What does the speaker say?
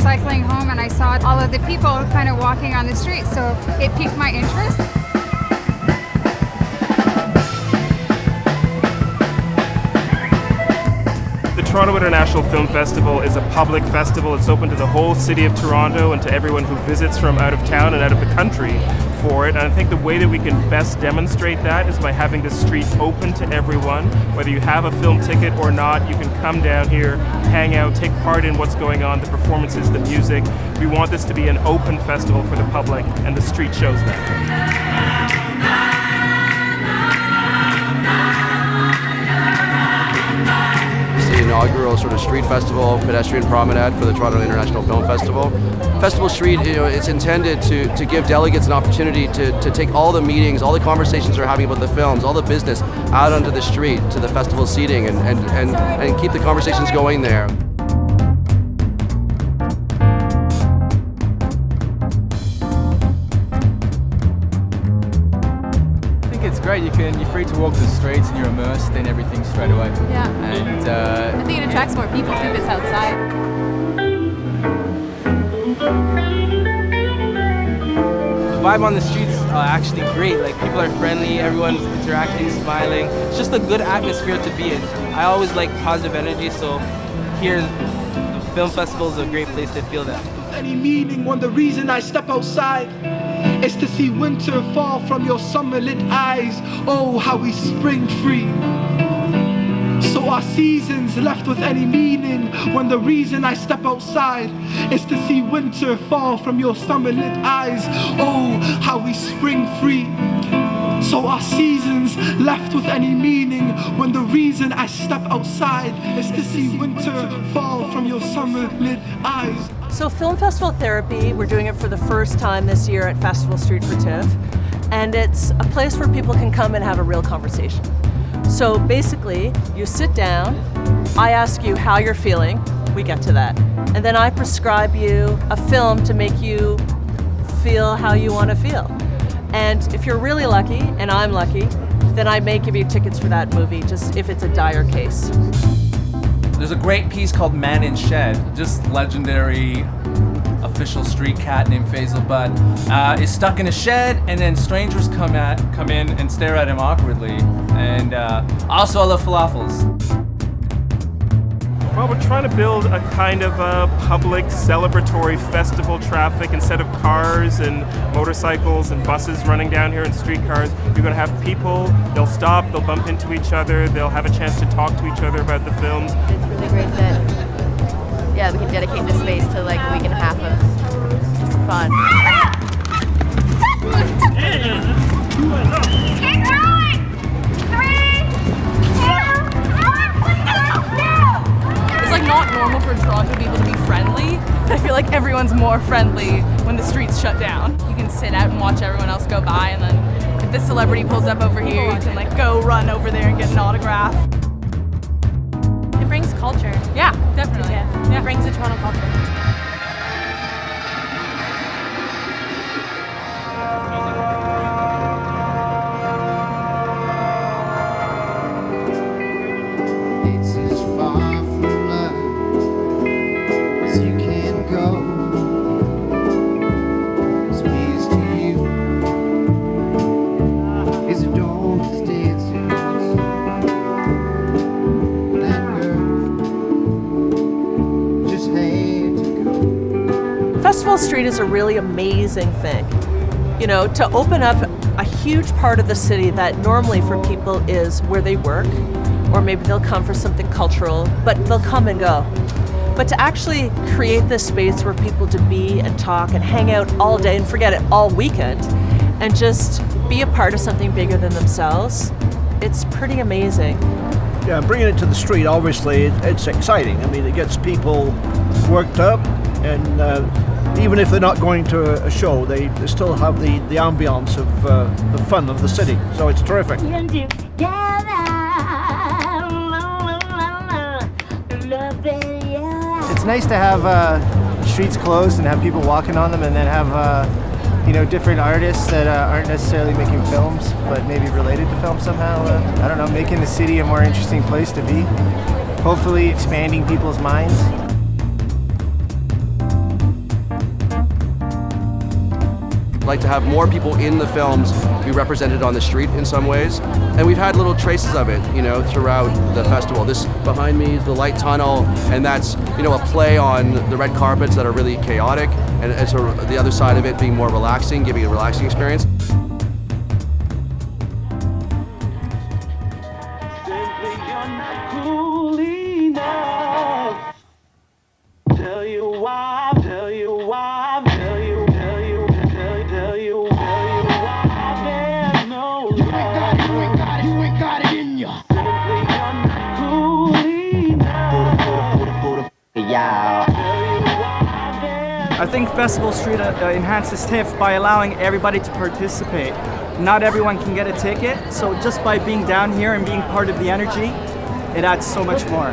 cycling home and I saw all of the people kind of walking on the street, so it piqued my interest. The Toronto International Film Festival is a public festival. It's open to the whole city of Toronto and to everyone who visits from out of town and out of the country for it. And I think the way that we can best demonstrate that is by having the street open to everyone. Whether you have a film ticket or not, you can come down here, hang out, take part in what's going on, the performances, the music. We want this to be an open festival for the public, and the street shows that. Inaugural sort of street festival, pedestrian promenade for the Toronto International Film Festival. Festival Street, it's intended to give delegates an opportunity to take all the meetings, all the conversations they're having about the films, all the business out onto the street to the festival seating and keep the conversations going there. It's great. You're free to walk the streets and you're immersed in everything straight away. Yeah. And I think it attracts more people too if it's outside. The vibe on the streets are actually great. Like, people are friendly, everyone's interacting, smiling. It's just a good atmosphere to be in. I always like positive energy, so here the film festival is a great place to feel that. Any meaning when the reason I step outside is to see winter fall from your summer-lit eyes. Oh, how we spring free. So our seasons left with any meaning when the reason I step outside is to see winter fall from your summer-lit eyes. Oh, how we spring free. So our seasons left with any meaning when the reason I step outside is to see winter fall from your summer-lit eyes. So Film Festival Therapy, we're doing it for the first time this year at Festival Street for TIFF, and it's a place where people can come and have a real conversation. So basically, you sit down, I ask you how you're feeling, we get to that, and then I prescribe you a film to make you feel how you want to feel. And if you're really lucky, and I'm lucky, then I may give you tickets for that movie, just if it's a dire case. There's a great piece called Man in Shed, just legendary official street cat named Faisal Butt is stuck in a shed, and then strangers come in and stare at him awkwardly. And also I love falafels. Well, we're trying to build a kind of a public celebratory festival traffic. Instead of cars and motorcycles and buses running down here and streetcars, you're going to have people, they'll stop, they'll bump into each other, they'll have a chance to talk to each other about the films. It's really great that, we can dedicate this space to like a week and a half of just fun. Not normal for Toronto people to be friendly. I feel like everyone's more friendly when the streets shut down. You can sit out and watch everyone else go by, and then if this celebrity pulls up over here, you can like go run over there and get an autograph. It brings culture. Yeah, definitely. Yeah. It brings the Toronto culture. Festival Street is a really amazing thing. You know, to open up a huge part of the city that normally for people is where they work, or maybe they'll come for something cultural, but they'll come and go. But to actually create this space for people to be and talk and hang out all day and forget it all weekend and just be a part of something bigger than themselves, it's pretty amazing. Yeah, bringing it to the street, obviously, it's exciting. I mean, it gets people worked up, and even if they're not going to a show, they still have the ambience of the fun of the city. So it's terrific. It's nice to have streets closed and have people walking on them, and then have different artists that aren't necessarily making films, but maybe related to film somehow. I don't know, making the city a more interesting place to be. Hopefully expanding people's minds. like to have more people in the films be represented on the street in some ways. And we've had little traces of it, you know, throughout the festival. This behind me is the light tunnel, and that's, you know, a play on the red carpets that are really chaotic, and so the other side of it being more relaxing, giving a relaxing experience. I think Festival Street enhances TIFF by allowing everybody to participate. Not everyone can get a ticket, so just by being down here and being part of the energy, it adds so much more.